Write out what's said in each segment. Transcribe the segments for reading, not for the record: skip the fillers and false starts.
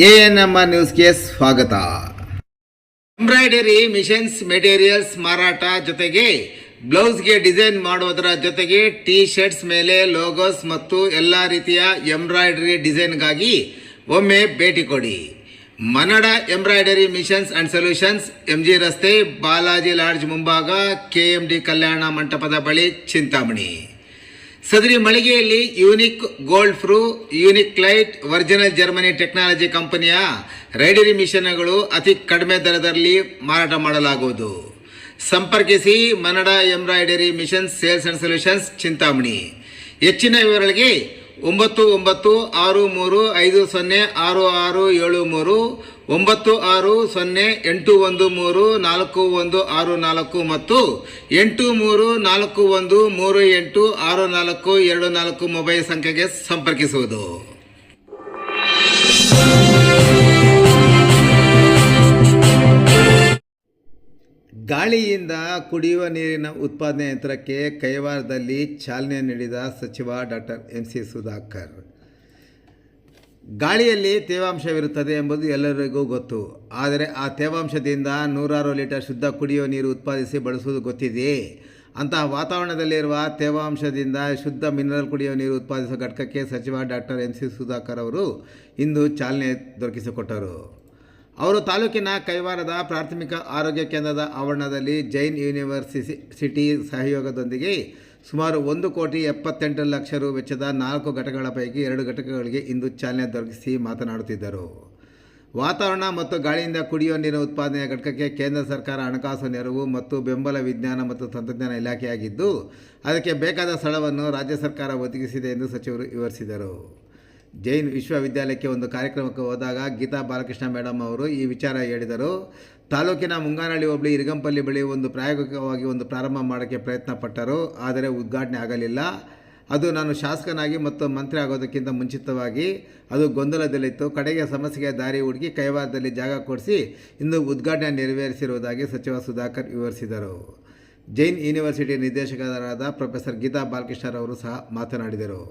ANMR ನ್ಯೂಸ್ಗೆ ಸ್ವಾಗತ. Embroidery missions materials ಮಾರಾಟ ಜೊತೆಗೆ ಬ್ಲೌಸ್ಗೆ ಡಿಸೈನ್ ಮಾಡುವುದರ ಜೊತೆಗೆ ಟೀ ಶರ್ಟ್ಸ್ ಮೇಲೆ ಲೋಗೋಸ್ ಮತ್ತು ಎಲ್ಲ ರೀತಿಯ ಎಂಬ್ರಾಯ್ಡರಿ ಡಿಸೈನ್ಗಾಗಿ ಒಮ್ಮೆ ಭೇಟಿ ಕೊಡಿ. Mannada embroidery machines and solutions, MG ರಸ್ತೆ, ಬಾಲಾಜಿ ಲಾಡ್ಜ್ ಮುಂಭಾಗ, ಕೆಎಂಡಿ ಕಲ್ಯಾಣ ಮಂಟಪದ ಬಳಿ, ಚಿಂತಾಮಣಿ. ಸದರಿ ಮಳಿಗೆಯಲ್ಲಿ ಯೂನಿಕ್ ಗೋಲ್ಡ್ ಫ್ರೂ, unique light, original Germany technology ಕಂಪನಿಯ ರೈಡರಿ ಮಿಷನ್ಗಳು ಅತಿ ಕಡಿಮೆ ದರದಲ್ಲಿ ಮಾರಾಟ ಮಾಡಲಾಗುವುದು. ಸಂಪರ್ಕಿಸಿ Mannada embroidery machines sales and solutions, Chintamani. ಹೆಚ್ಚಿನ ವಿವರಗಳಿಗೆ 9953506667 9608134164 ಮತ್ತು 8341386424 ಮೊಬೈಲ್ ಸಂಖ್ಯೆಗೆ ಸಂಪರ್ಕಿಸುವುದು. ಗಾಳಿಯಿಂದ ಕುಡಿಯುವ ನೀರಿನ ಉತ್ಪಾದನೆ ಯಂತ್ರಕ್ಕೆ ಕೈವಾರದಲ್ಲಿ ಚಾಲನೆ ನೀಡಿದ ಸಚಿವ ಡಾಕ್ಟರ್ ಎಂ.ಸಿ. ಸುಧಾಕರ್. ಗಾಳಿಯಲ್ಲಿ ತೇವಾಂಶವಿರುತ್ತದೆ ಎಂಬುದು ಎಲ್ಲರಿಗೂ ಗೊತ್ತು. ಆದರೆ ಆ ತೇವಾಂಶದಿಂದ ನೂರಾರು ಲೀಟರ್ ಶುದ್ಧ ಕುಡಿಯುವ ನೀರು ಉತ್ಪಾದಿಸಿ ಬಳಸುವುದು ಗೊತ್ತಿದೆಯೇ? ಅಂತಹ ವಾತಾವರಣದಲ್ಲಿರುವ ತೇವಾಂಶದಿಂದ ಶುದ್ಧ ಮಿನರಲ್ ಕುಡಿಯುವ ನೀರು ಉತ್ಪಾದಿಸುವ ಘಟಕಕ್ಕೆ ಸಚಿವ ಡಾಕ್ಟರ್ ಎಂ.ಸಿ. ಸುಧಾಕರ್ ಅವರು ಇಂದು ಚಾಲನೆ ದೊರಕಿಸಿಕೊಟ್ಟರು. ಅವರು ತಾಲೂಕಿನ ಕೈವಾರದ ಪ್ರಾಥಮಿಕ ಆರೋಗ್ಯ ಕೇಂದ್ರದ ಆವರಣದಲ್ಲಿ ಜೈನ್ ಯೂನಿವರ್ಸಿಟಿ ಸಹಯೋಗದೊಂದಿಗೆ ಸುಮಾರು 1,78,00,000 ರು ವೆಚ್ಚದ 4 ಘಟಕಗಳ ಪೈಕಿ 2 ಘಟಕಗಳಿಗೆ ಇಂದು ಚಾಲನೆ ದೊರಕಿಸಿ ಮಾತನಾಡುತ್ತಿದ್ದರು. ವಾತಾವರಣ ಮತ್ತು ಗಾಳಿಯಿಂದ ಕುಡಿಯುವ ನೀರಿನ ಉತ್ಪಾದನೆಯ ಘಟಕಕ್ಕೆ ಕೇಂದ್ರ ಸರ್ಕಾರ ಹಣಕಾಸು ನೆರವು ಮತ್ತು ಬೆಂಬಲ ವಿಜ್ಞಾನ ಮತ್ತು ತಂತ್ರಜ್ಞಾನ ಇಲಾಖೆಯಾಗಿದ್ದು, ಅದಕ್ಕೆ ಬೇಕಾದ ಸ್ಥಳವನ್ನು ರಾಜ್ಯ ಸರ್ಕಾರ ಒದಗಿಸಿದೆ ಎಂದು ಸಚಿವರು ವಿವರಿಸಿದರು. ಜೈನ್ ವಿಶ್ವವಿದ್ಯಾಲಯಕ್ಕೆ ಒಂದು ಕಾರ್ಯಕ್ರಮಕ್ಕೆ ಹೋದಾಗ ಗೀತಾ ಬಾಲಕೃಷ್ಣ ಮೇಡಮ್ ಅವರು ಈ ವಿಚಾರ ಹೇಳಿದರು. ತಾಲೂಕಿನ ಮುಂಗಾನಹಳ್ಳಿ ಹೋಬಳಿ ಇರಗಂಪಲ್ಲಿ ಬಳಿ ಒಂದು ಪ್ರಾಯೋಗಿಕವಾಗಿ ಒಂದು ಪ್ರಾರಂಭ ಮಾಡೋಕ್ಕೆ ಪ್ರಯತ್ನ ಪಟ್ಟರು. ಆದರೆ ಉದ್ಘಾಟನೆ ಆಗಲಿಲ್ಲ. ಅದು ನಾನು ಶಾಸಕನಾಗಿ ಮತ್ತು ಮಂತ್ರಿ ಆಗೋದಕ್ಕಿಂತ ಮುಂಚಿತವಾಗಿ ಅದು ಗೊಂದಲದಲ್ಲಿತ್ತು. ಕಡೆಗೆ ಸಮಸ್ಯೆಗೆ ದಾರಿ ಹುಡುಕಿ ಕೈವಾರದಲ್ಲಿ ಜಾಗ ಕೊಡಿಸಿ ಇಂದು ಉದ್ಘಾಟನೆ ನೆರವೇರಿಸಿರುವುದಾಗಿ ಸಚಿವ ಸುಧಾಕರ್ ವಿವರಿಸಿದರು. ಜೈನ್ ಯೂನಿವರ್ಸಿಟಿ ನಿರ್ದೇಶಕರಾದ ಪ್ರೊಫೆಸರ್ ಗೀತಾ ಬಾಲಕೃಷ್ಣರವರು ಸಹ ಮಾತನಾಡಿದರು.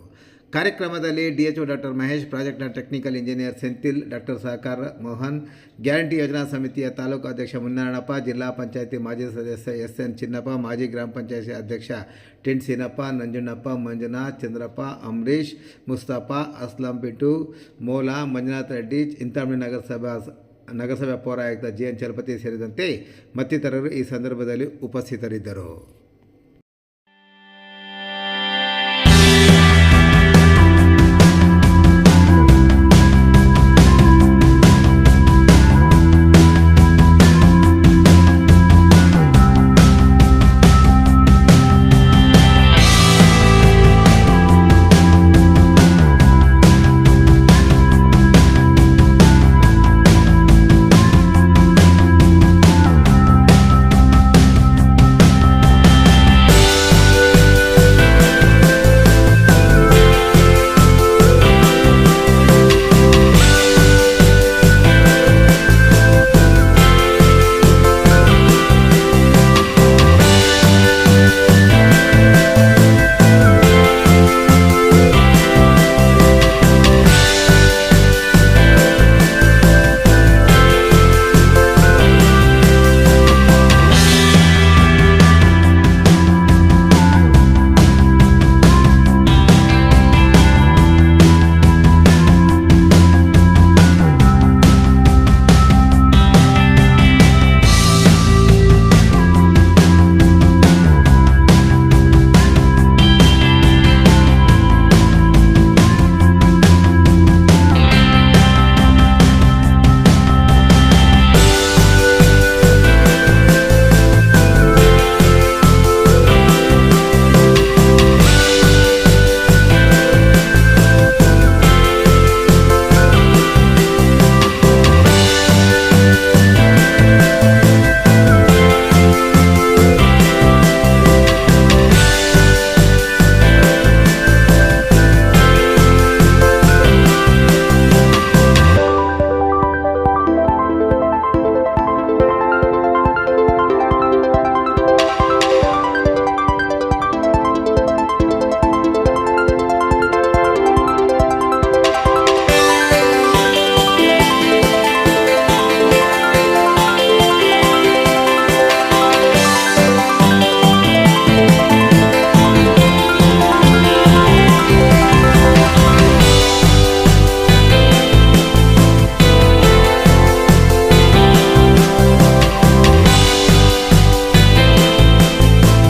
ಕಾರ್ಯಕ್ರಮದಲ್ಲಿ DHO ಡಾಕ್ಟರ್ ಮಹೇಶ್, ಪ್ರಾಜೆಕ್ಟ್ನ ಟೆಕ್ನಿಕಲ್ ಇಂಜಿನಿಯರ್ ಸೆಂಥಿಲ್, ಡಾಕ್ಟರ್ ಸಹಕಾರ ಮೋಹನ್, ಗ್ಯಾರಂಟಿ ಯೋಜನಾ ಸಮಿತಿಯ ತಾಲೂಕು ಅಧ್ಯಕ್ಷ ಮುನ್ನಾರಣಪ್ಪ, ಜಿಲ್ಲಾ ಪಂಚಾಯಿತಿ ಮಾಜಿ ಸದಸ್ಯ SN ಚಿನ್ನಪ್ಪ, ಮಾಜಿ ಗ್ರಾಮ ಪಂಚಾಯಿತಿ ಅಧ್ಯಕ್ಷ ಟಿನ್ ಸೀನಪ್ಪ, ನಂಜುಣ್ಣಪ್ಪ, ಮಂಜುನಾಥ್, ಚಂದ್ರಪ್ಪ, ಅಂಬರೀಶ್, ಮುಸ್ತಫಾ, ಅಸ್ಲಂ ಬಿಟ್ಟು, ಮೋಲಾ, ಮಂಜುನಾಥ್ ರೆಡ್ಡಿ, ಚಿಂತಾಮಣಿ ನಗರಸಭೆ ಪೌರಾಯುಕ್ತ JN ಚಲಪತಿ ಸೇರಿದಂತೆ ಮತ್ತಿತರರು ಈ ಸಂದರ್ಭದಲ್ಲಿ ಉಪಸ್ಥಿತರಿದ್ದರು.